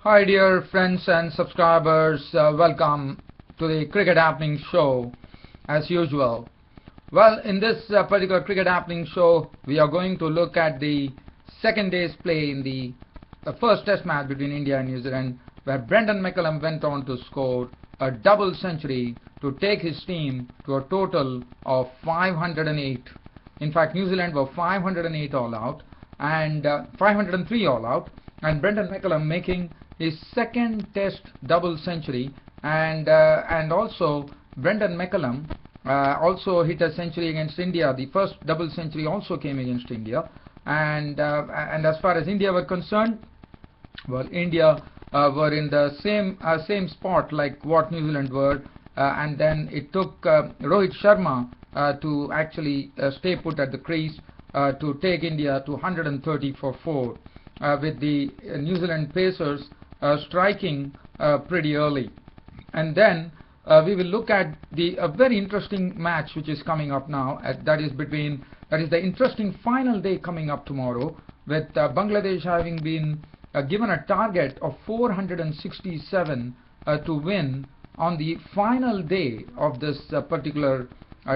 Hi dear friends and subscribers, welcome to the Cricket Happening Show as usual. Well, in this particular Cricket Happening Show, we are going to look at the second day's play in the first test match between India and New Zealand, where Brendan McCullum went on to score a double century to take his team to a total of 508. In fact, New Zealand were 508 all out and 503 all out, and Brendan McCullum making his second test double century, and also Brendan McCullum also hit a century against India. The first double century also came against India, and as far as India were concerned, well, India were in the same spot like what New Zealand were, and then it took Rohit Sharma to actually stay put at the crease to take India to 130 for 4, with the New Zealand pacers striking pretty early. And then we will look at a very interesting match which is coming up now. That is the interesting final day coming up tomorrow, with Bangladesh having been given a target of 467 to win on the final day of this particular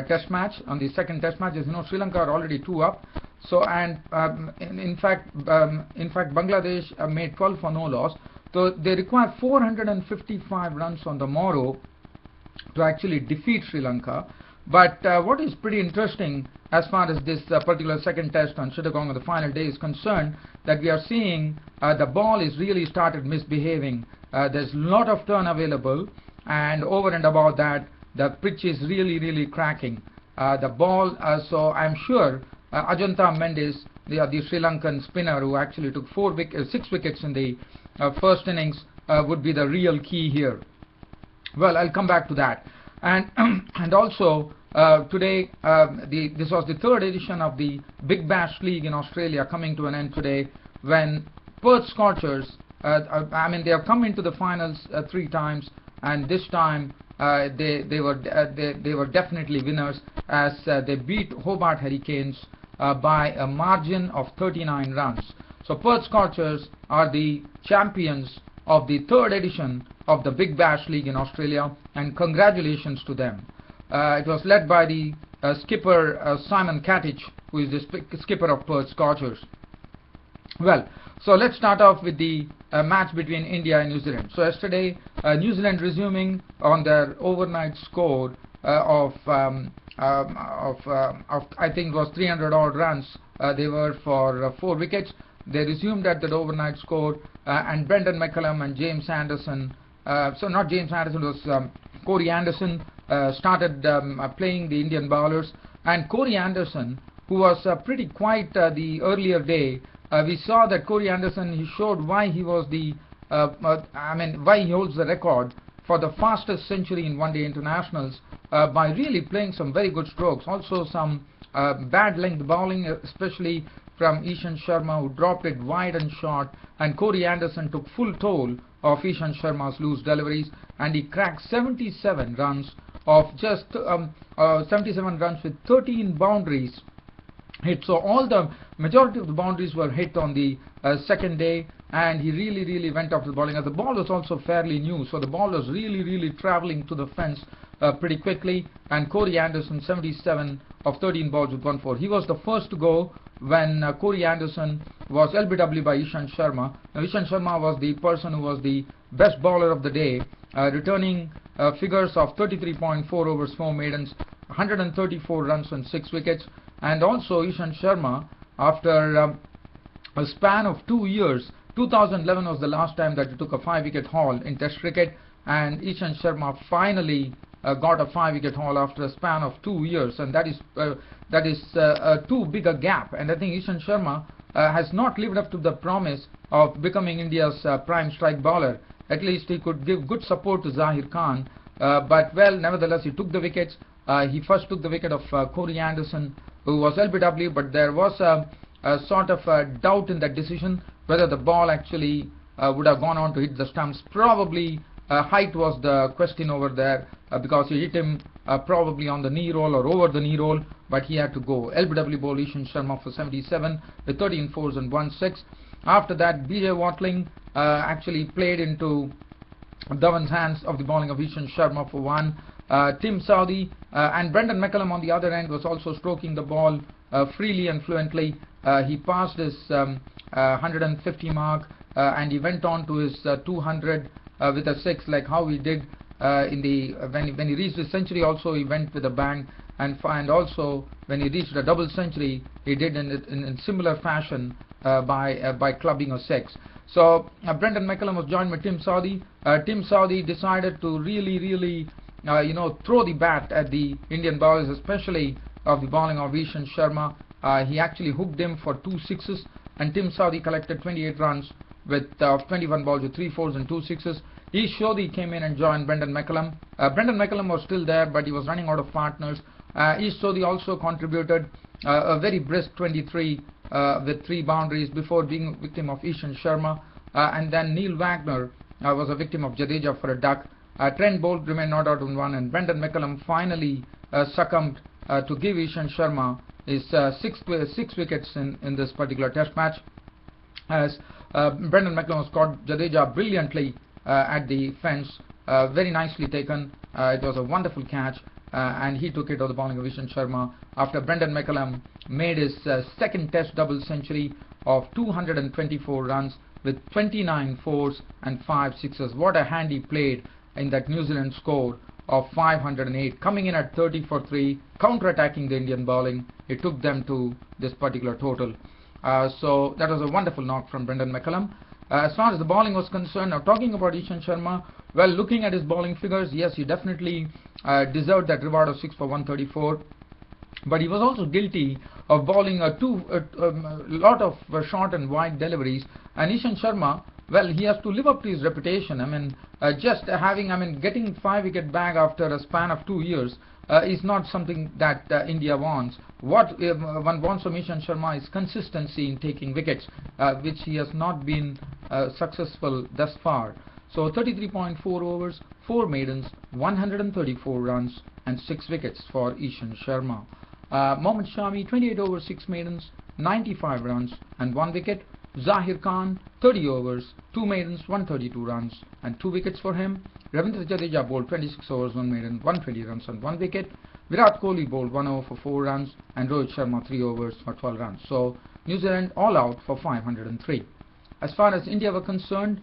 test match. On the second test match, as you know, Sri Lanka are already 2 up. So, and in fact Bangladesh made 12 for no loss. So they require 455 runs on the morrow to actually defeat Sri Lanka. But what is pretty interesting as far as this particular second test on Chittagong on the final day is concerned, that we are seeing the ball is really started misbehaving. There's a lot of turn available, and over and above that, the pitch is really cracking. The ball, so I'm sure Ajanta Mendes, the Sri Lankan spinner who actually took 6 wickets in the first innings, would be the real key here. Well, I'll come back to that. And and also today, this was the third edition of the Big Bash League in Australia coming to an end today, when Perth Scorchers, they have come into the finals 3 times, and this time they were definitely winners, as they beat Hobart Hurricanes by a margin of 39 runs. So Perth Scorchers are the champions of the third edition of the Big Bash League in Australia, and congratulations to them. It was led by the skipper Simon Katich, who is the skipper of Perth Scorchers. Well, so let's start off with the match between India and New Zealand. So yesterday, New Zealand resuming on their overnight score of I think it was 300 odd runs. They were for 4 wickets. They resumed at that overnight score, and Brendan McCullum and James Anderson, so not James Anderson, it was Corey Anderson, started playing the Indian bowlers. And Corey Anderson, who was pretty quiet the earlier day, we saw that Corey Anderson, he showed why he was why he holds the record for the fastest century in one-day internationals, by really playing some very good strokes. Also some bad length bowling, especially from Ishant Sharma, who dropped it wide and short, and Corey Anderson took full toll of Ishant Sharma's loose deliveries, and he cracked 77 runs of just 77 runs with 13 boundaries hit. So all the majority of the boundaries were hit on the second day, and he really went off the bowling. And the ball was also fairly new, so the ball was really traveling to the fence pretty quickly. And Corey Anderson, 77 of 13 balls with 1 4. He was the first to go when Corey Anderson was LBW by Ishant Sharma. Now, Ishant Sharma was the person who was the best bowler of the day, returning figures of 33.4 overs, 4 maidens, 134 runs on 6 wickets. And also Ishant Sharma, after a span of 2 years, 2011 was the last time that he took a 5-wicket haul in Test cricket, and Ishant Sharma finally got a 5-wicket haul after a span of 2 years, and that is too big a gap. And I think Ishant Sharma has not lived up to the promise of becoming India's prime strike bowler. At least he could give good support to Zahir Khan, but well, nevertheless he took the wickets. He first took the wicket of Corey Anderson, who was LBW, but there was a sort of a doubt in that decision whether the ball actually would have gone on to hit the stumps. Probably height was the question over there, because he hit him probably on the knee roll or over the knee roll, but he had to go. LBW bowled Ishant Sharma for 77 with 13 fours and 1 6. After that, B.J. Watling actually played into Dhawan's hands of the bowling of Ishan Sharma for one. Tim Southee and Brendan McCullum on the other end was also stroking the ball freely and fluently. He passed his 150 mark and he went on to his 200 with a 6, like how he did in the when he reached his century. Also he went with a bang, and also when he reached a double century, he did in similar fashion by clubbing a 6. So Brendan McCullum was joined by Tim Southee. Tim Southee decided to really throw the bat at the Indian bowlers, especially of the bowling of Ishan Sharma. He actually hooked him for 2 sixes, and Tim Southee collected 28 runs with 21 balls with 3 fours and 2 sixes. Ish Sodhi came in and joined Brendan McCullum. Brendan McCullum was still there, but he was running out of partners. Ish Sodhi also contributed a very brisk 23 with 3 boundaries before being a victim of Ishan Sharma. And then Neil Wagner was a victim of Jadeja for a duck. Trent Bolt remained not out on 1, and Brendan McCullum finally succumbed to give Ishan Sharma his 6 wickets in this particular test match, as Brendan McCullum was caught Jadeja brilliantly at the fence, very nicely taken. It was a wonderful catch, and he took it to the bowling of Ishan Sharma after Brendan McCullum made his second test double century of 224 runs with 29 fours and 5 sixes. What a hand he played in that New Zealand score of 508, coming in at 30 for 3, counter-attacking the Indian bowling. It took them to this particular total. So that was a wonderful knock from Brendan McCullum. As far as the bowling was concerned, now talking about Ishan Sharma, well, looking at his bowling figures, yes, he definitely deserved that reward of 6 for 134. But he was also guilty of bowling a lot of short and wide deliveries. And Ishan Sharma, well, he has to live up to his reputation. I mean, getting 5-wicket bag after a span of 2 years is not something that India wants. What one wants from Ishan Sharma is consistency in taking wickets, which he has not been successful thus far. So 33.4 overs, 4 maidens, 134 runs and 6 wickets for Ishan Sharma. Mohammad Shami, 28 overs, 6 maidens, 95 runs and 1 wicket. Zahir Khan, 30 overs, 2 maidens, 132 runs and 2 wickets for him. Ravindra Jadeja bowled 26 overs, 1 maiden, 120 runs and 1 wicket. Virat Kohli bowled 1 over for 4 runs and Rohit Sharma 3 overs for 12 runs. So New Zealand all out for 503. As far as India were concerned,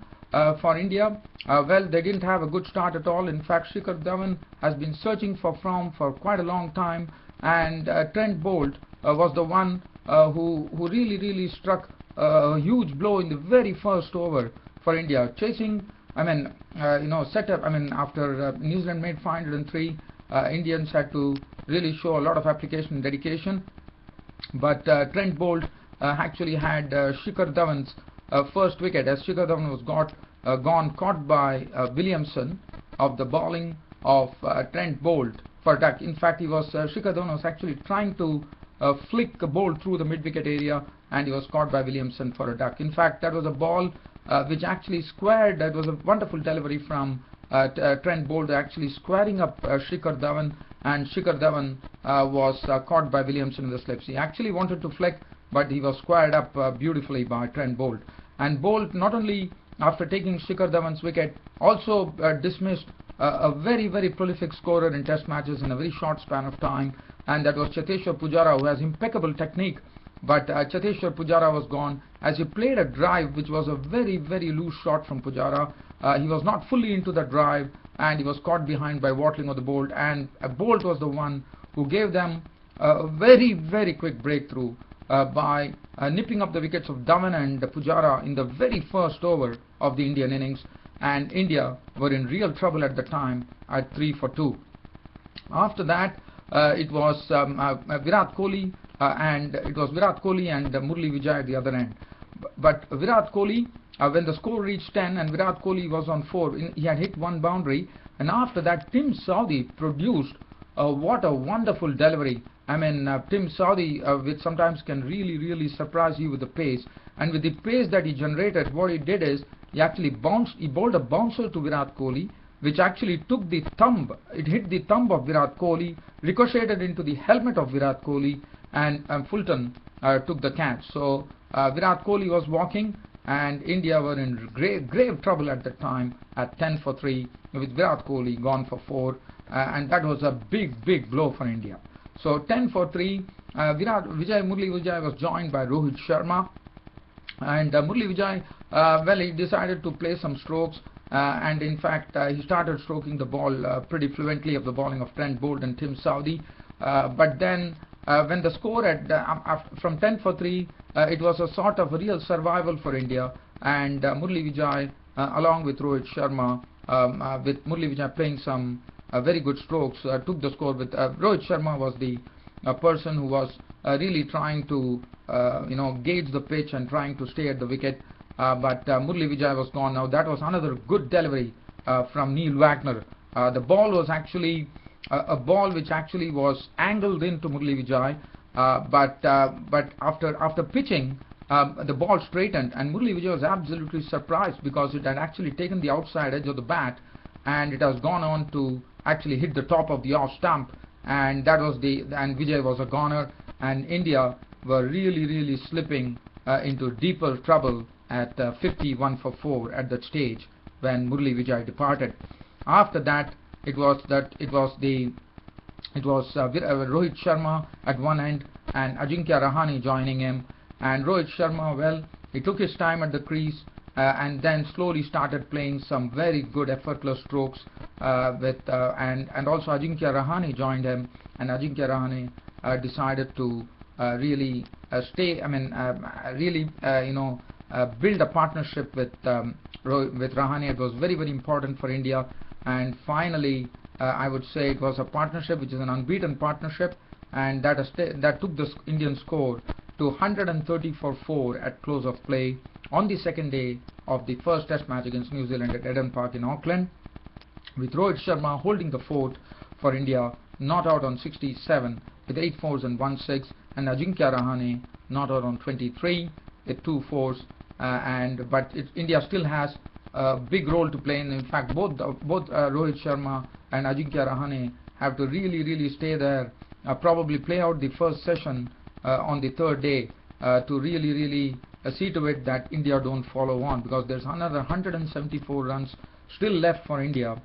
for India, well, they didn't have a good start at all. In fact, Shikhar Dhawan has been searching for form for quite a long time, and Trent Bolt was the one who really struck a huge blow in the very first over for India, chasing. After New Zealand made 503, Indians had to really show a lot of application and dedication. But Trent Bolt actually had Shikhar Dhawan's first wicket, as Shikhar Dhawan was caught by Williamson of the bowling of Trent Bolt for a duck. In fact, Shikhar Dhawan was actually trying to flick a ball through the mid-wicket area, and he was caught by Williamson for a duck. In fact, that was a ball which actually squared. That was a wonderful delivery from Trent Bolt, actually squaring up Shikhar Dhawan, and Shikhar Dhawan was caught by Williamson in the slips. He actually wanted to flick, but he was squared up beautifully by Trent Bolt. And Bolt, not only after taking Shikhar Dhawan's wicket, also dismissed a very prolific scorer in test matches in a very short span of time, and that was Cheteshwar Pujara, who has impeccable technique. But Cheteshwar Pujara was gone, as he played a drive which was a very loose shot from Pujara. He was not fully into the drive, and he was caught behind by Watling of the Bolt, and Bolt was the one who gave them a very quick breakthrough by nipping up the wickets of Dhawan and Pujara in the very first over of the Indian innings, and India were in real trouble at the time at 3 for 2. After that, it was Virat Kohli and Murali Vijay at the other end. But Virat Kohli, when the score reached 10 and Virat Kohli was on 4, he had hit 1 boundary, and after that Tim Southee produced what a wonderful delivery. I mean, Tim Southee, which sometimes can really surprise you with the pace, and with the pace that he generated, what he did is he actually bowled a bouncer to Virat Kohli. which actually took the thumb. It hit the thumb of Virat Kohli, ricocheted into the helmet of Virat Kohli, and Fulton took the catch. So Virat Kohli was walking, and India were in grave trouble at that time at 10 for 3, with Virat Kohli gone for 4, and that was a big blow for India. So 10 for 3, Murli Vijay was joined by Rohit Sharma, and Murli Vijay, well, he decided to play some strokes, and in fact he started stroking the ball pretty fluently of the bowling of Trent Boult and Tim Southee, but then when the score from 10 for 3, it was a sort of a real survival for India, and Murli Vijay along with Rohit Sharma, with Murli Vijay playing some very good strokes, took the score. With Rohit Sharma was the person who was really trying to gauge the pitch and trying to stay at the wicket, but Murli Vijay was gone. Now that was another good delivery from Neil Wagner. The ball was actually a ball which actually was angled into Murli Vijay, but after pitching, the ball straightened, and Murli Vijay was absolutely surprised because it had actually taken the outside edge of the bat, and it has gone on to actually hit the top of the off stump, and Vijay was a goner, and India were really slipping into deeper trouble at 51 for 4 at that stage when Murli Vijay departed. After that, it was Rohit Sharma at one end and Ajinkya Rahane joining him, and Rohit Sharma, well, he took his time at the crease and then slowly started playing some very good effortless strokes and also Ajinkya Rahane joined him, and Ajinkya Rahane decided to really build a partnership with Rahane. It was very important for India, and finally I would say it was a partnership which is an unbeaten partnership, and that took the Indian score to 130 for 4 at close of play on the second day of the first test match against New Zealand at Eden Park in Auckland, with Rohit Sharma holding the fort for India, not out on 67 with 8 fours and 1 6, and Ajinkya Rahane not out on 23 with 2 fours, but India still has a big role to play, and in fact both Rohit Sharma and Ajinkya Rahane have to really stay there, probably play out the first session on the third day to really see to it that India don't follow on, because there's another 174 runs still left for India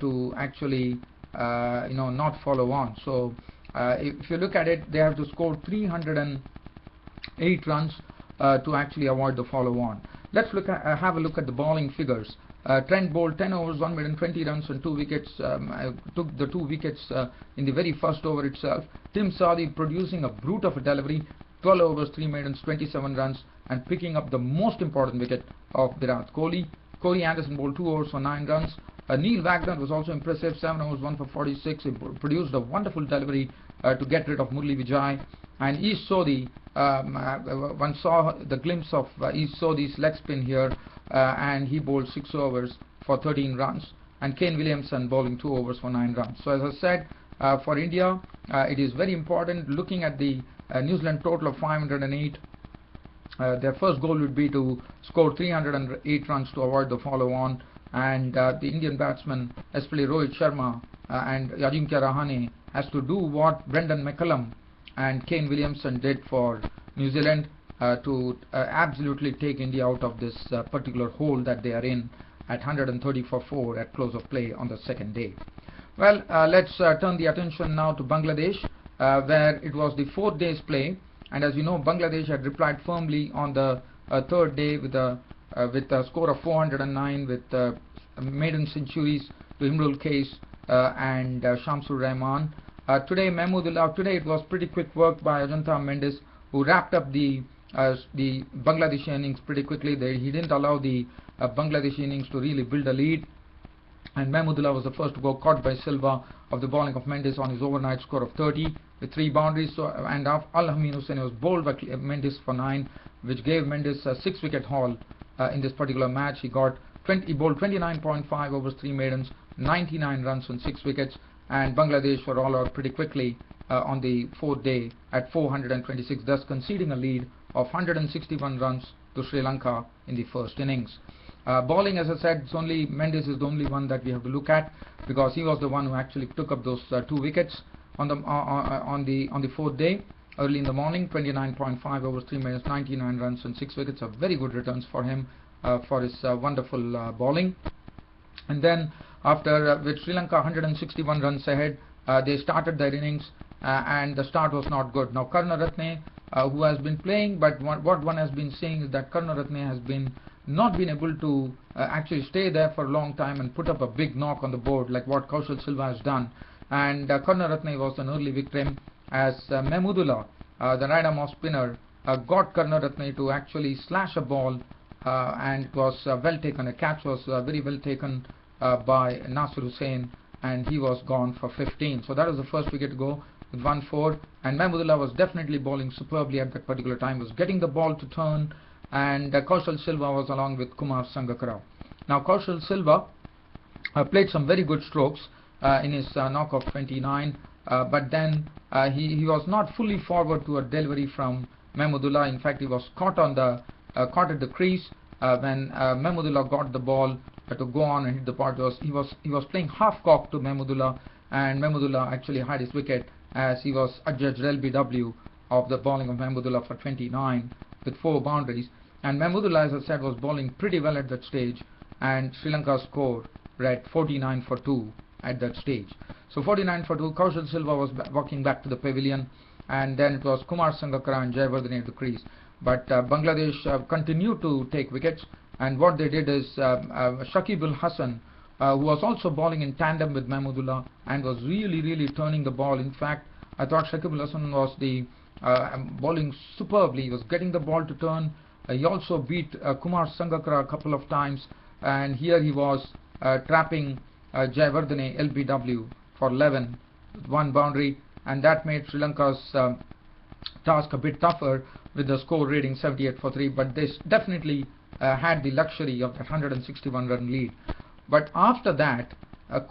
to actually not follow on. So if you look at it, they have to score 308 runs to actually avoid the follow on. Let's have a look at the bowling figures. Trent Boult 10 overs 120 runs and 2 wickets, took the 2 wickets in the very first over itself. Tim Southee producing a brute of a delivery, 12 overs 3 maidens 27 runs, and picking up the most important wicket of Virat Kohli. Corey Anderson bowled 2 overs for 9 runs. Neil Wagner was also impressive, 7 overs 1 for 46. He produced a wonderful delivery to get rid of Murli Vijay. And East Sodhi, one saw the glimpse of East Sodhi's leg spin here, and he bowled 6 overs for 13 runs. And Kane Williamson bowling 2 overs for 9 runs. So as I said, for India, it is very important looking at the New Zealand total of 508. Their first goal would be to score 308 runs to avoid the follow-on, and the Indian batsmen, especially Rohit Sharma and Ajinkya Rahane, has to do what Brendan McCullum and Kane Williamson did for New Zealand to absolutely take India out of this particular hole that they are in at 130 for 4 at close of play on the second day. Well, let's turn the attention now to Bangladesh, where it was the 4th day's play, and as you know, Bangladesh had replied firmly on the third day with a score of 409 with maiden centuries to Imrul Kais and Shamsur Rahman. Today it was pretty quick work by Ajantha Mendes, who wrapped up the Bangladeshi innings pretty quickly. He didn't allow the Bangladeshi innings to really build a lead, and Mahmudullah was the first to go, caught by Silva of the bowling of Mendes on his overnight score of 30 with 3 boundaries. So, and Al-Amin Hussain was bowled by Mendes for 9, which gave Mendes a 6-wicket haul in this particular match. He bowled 29.5 overs 3 maidens, 99 runs on 6 wickets, and Bangladesh were all out pretty quickly on the 4th day at 426, thus conceding a lead of 161 runs to Sri Lanka in the first innings. Bowling, as I said, it's only Mendes is the only one that we have to look at, because he was the one who actually took up those 2 wickets on the fourth day. Early in the morning, 29.5 overs, 3 minutes, 99 runs and 6 wickets are very good returns for him for his wonderful bowling. And then after with Sri Lanka 161 runs ahead, they started their innings and the start was not good. Now Karunaratne, who has been playing, but what one has been saying is that Karunaratne has not been able to actually stay there for a long time and put up a big knock on the board like what Kaushal Silva has done. And Karunaratne was an early victim, as Mcullum, the right arm off spinner, got Karunaratne to actually slash a ball, and it was well taken. A catch was very well taken by Nasir Hussain, and he was gone for 15. So that was the first wicket to go with 1-4, and Mcullum was definitely bowling superbly at that particular time, was getting the ball to turn, and Kaushal Silva was along with Kumar Sangkarra. Now Kaushal Silva played some very good strokes in his knock of 29, but then he was not fully forward to a delivery from Mcullum. In fact, he was caught at the crease when Mcullum got the ball to go on and hit the ball. He was playing half cock to Mcullum, and Mcullum actually had his wicket, as he was adjudged LBW of the bowling of Mcullum for 29 with 4 boundaries. And Mcullum, as I said, was bowling pretty well at that stage, and Sri Lanka's score read 49 for 2 at that stage. So 49 for 2, Kaushal Silva was walking back to the pavilion, and then it was Kumar Sangkarra and Jayawardene at the crease. But Bangladesh continued to take wickets, and what they did is Shakib Al Hasan, who was also bowling in tandem with Mcullum and was really turning the ball. In fact, I thought Shakib Al Hasan was bowling superbly. He was getting the ball to turn. He also beat Kumar Sangkarra a couple of times, and here he was trapping Jayawardene LBW for 11 with 1 boundary, and that made Sri Lanka's task a bit tougher with the score reading 78 for 3, but they definitely had the luxury of that 161 run lead. But after that,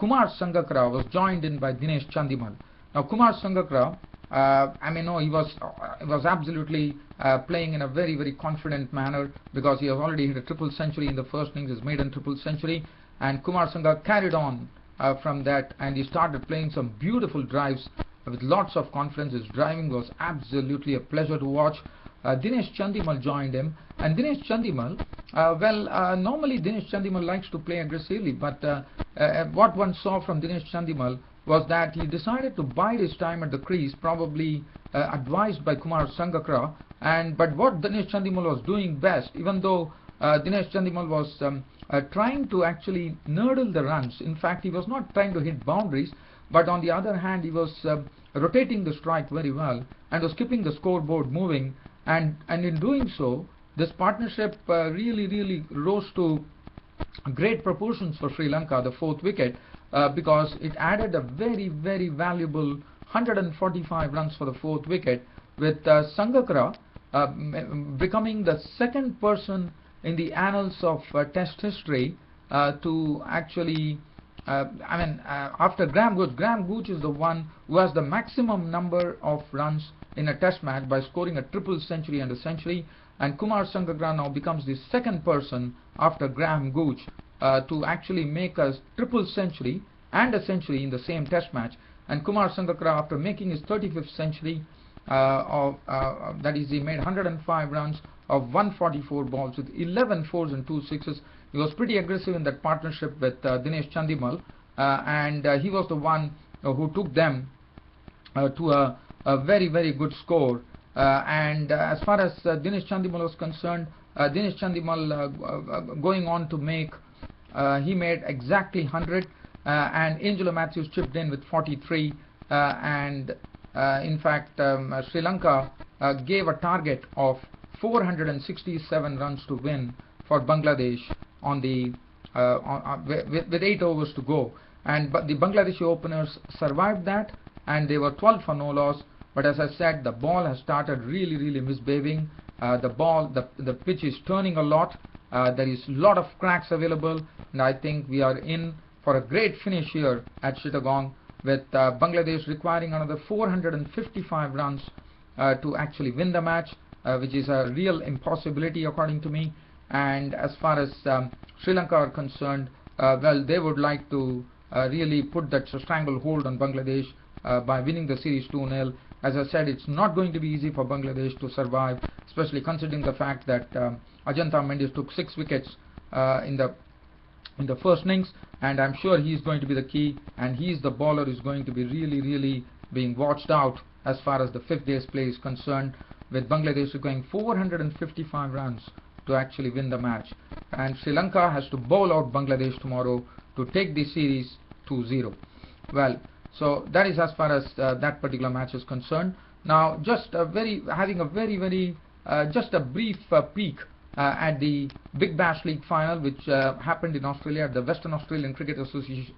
Kumar Sangkarra was joined in by Dinesh Chandimal. Now Kumar Sangkarra, he was absolutely playing in a very confident manner, because he has already hit a triple century in the first innings, his maiden triple century, and Kumar Sangkarra carried on from that, and he started playing some beautiful drives with lots of confidence. His driving was absolutely a pleasure to watch. Dinesh Chandimal joined him, and Dinesh Chandimal, normally Dinesh Chandimal likes to play aggressively, but what one saw from Dinesh Chandimal was that he decided to bide his time at the crease, probably advised by Kumar Sangkarra. But what Dinesh Chandimal was doing best, even though Dinesh Chandimal was trying to actually nurdle the runs. In fact, he was not trying to hit boundaries, but on the other hand, he was rotating the strike very well and was keeping the scoreboard moving. And in doing so, this partnership really rose to great proportions for Sri Lanka, the 4th wicket, because it added a very valuable 145 runs for the 4th wicket, with Sangkarra becoming the 2nd person in the annals of Test history to actually, after Graham Gooch. Graham Gooch is the one who has the maximum number of runs in a Test match by scoring a triple century and a century, and Kumar Sangkarra now becomes the 2nd person after Graham Gooch to actually make a triple century and a century in the same Test match. And Kumar Sangkarra, after making his 35th century, that is, he made 105 runs of 144 balls with 11 fours and 2 sixes. He was pretty aggressive in that partnership with Dinesh Chandimal, and he was the one who took them to a very good score. As far as Dinesh Chandimal was concerned, Dinesh Chandimal going on to make, he made exactly 100, and Angelo Matthews chipped in with 43, in fact, Sri Lanka gave a target of 467 runs to win for Bangladesh on the with 8 overs to go, but the Bangladeshi openers survived that, and they were 12 for no loss. But as I said, the ball has started really misbehaving. The pitch is turning a lot. There is a lot of cracks available, and I think we are in for a great finish here at Chittagong, with Bangladesh requiring another 455 runs to actually win the match, which is a real impossibility according to me. and as far as Sri Lanka are concerned, well, they would like to really put that stranglehold on Bangladesh by winning the series 2-0. As I said, it's not going to be easy for Bangladesh to survive, especially considering the fact that Ajanta Mendes took 6 wickets in the first innings, and I'm sure he's going to be the key, and he's the bowler who's going to be really being watched out as far as the 5th day's play is concerned, with Bangladesh requiring 455 runs to actually win the match, and Sri Lanka has to bowl out Bangladesh tomorrow to take the series 2-0. Well, so that is as far as that particular match is concerned. Now, just having a just a brief peek at the Big Bash League final, which happened in Australia at the Western Australian Cricket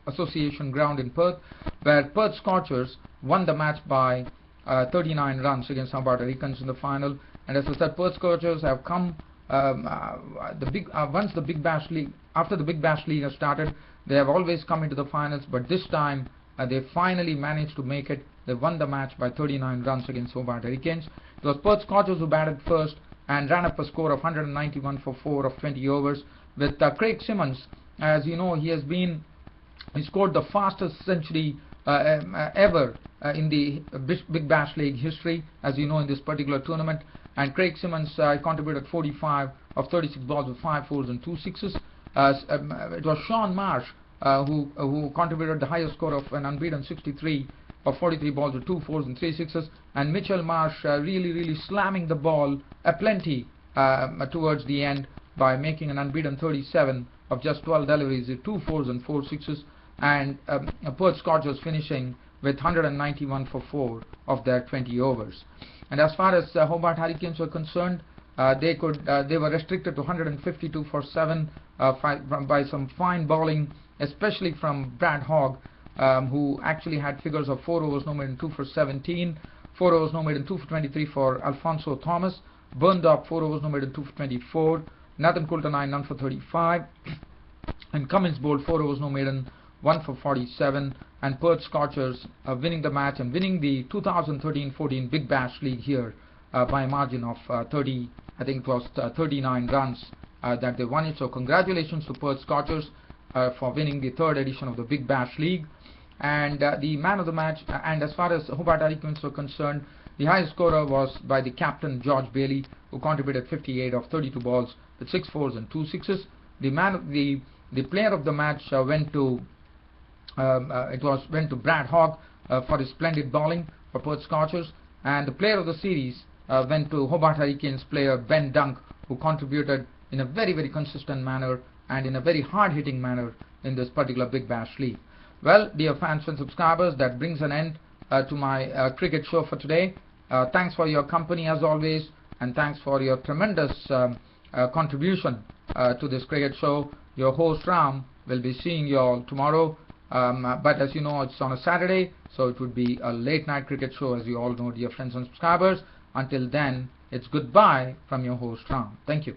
Association ground in Perth, where Perth Scorchers won the match by 39 runs against Puerto Ricans in the final. And as I said, Perth Scorchers have come after the Big Bash League has started, they have always come into the finals, but this time they finally managed to make it. They won the match by 39 runs against Puerto Ricans. It was Perth Scorchers who batted first and ran up a score of 191 for 4 of 20 overs, with Craig Simmons. As you know, he scored the fastest century ever in the Big Bash League history, as you know, in this particular tournament. And Craig Simmons contributed 45 of 36 balls with 5 fours and 2 sixes. It was Sean Marsh who contributed the highest score of an unbeaten 63 of 43 balls with 2 fours and 3 sixes, and Mitchell Marsh really slamming the ball aplenty towards the end by making an unbeaten 37 of just 12 deliveries with 2 fours and 4 sixes, and Perth Scorchers finishing with 191 for 4 of their 20 overs. And as far as Hobart Hurricanes were concerned, they were restricted to 152 for 7 by some fine bowling, especially from Brad Hogg, who actually had figures of 4 overs no more than 2 for 17, 4 overs no more than 2 for 23 for Alfonso Thomas, burned up 4 overs no more than 2 for 24, Nathan Coulter 9 none for 35, and Cummins bowled 4 overs no more than 1 for 47, and Perth Scorchers winning the match and winning the 2013-14 Big Bash League here by a margin of 39 runs that they won it. So congratulations to Perth Scorchers for winning the 3rd edition of the Big Bash League. And the man of the match, and as far as Hobart Hurricanes were concerned, the highest scorer was by the captain George Bailey, who contributed 58 of 32 balls with 6 fours and 2 sixes. The player of the match went to Brad Hogg for his splendid bowling for Perth Scorchers, and the player of the series went to Hobart Hurricanes player Ben Dunk, who contributed in a very consistent manner and in a very hard-hitting manner in this particular Big Bash League. Well, dear fans and subscribers, that brings an end to my cricket show for today. Thanks for your company as always, and thanks for your tremendous contribution to this cricket show. Your host Ram will be seeing you all tomorrow, but as you know, it's on a Saturday, so it would be a late night cricket show, as you all know, dear friends and subscribers. Until then, it's goodbye from your host Ram. Thank you.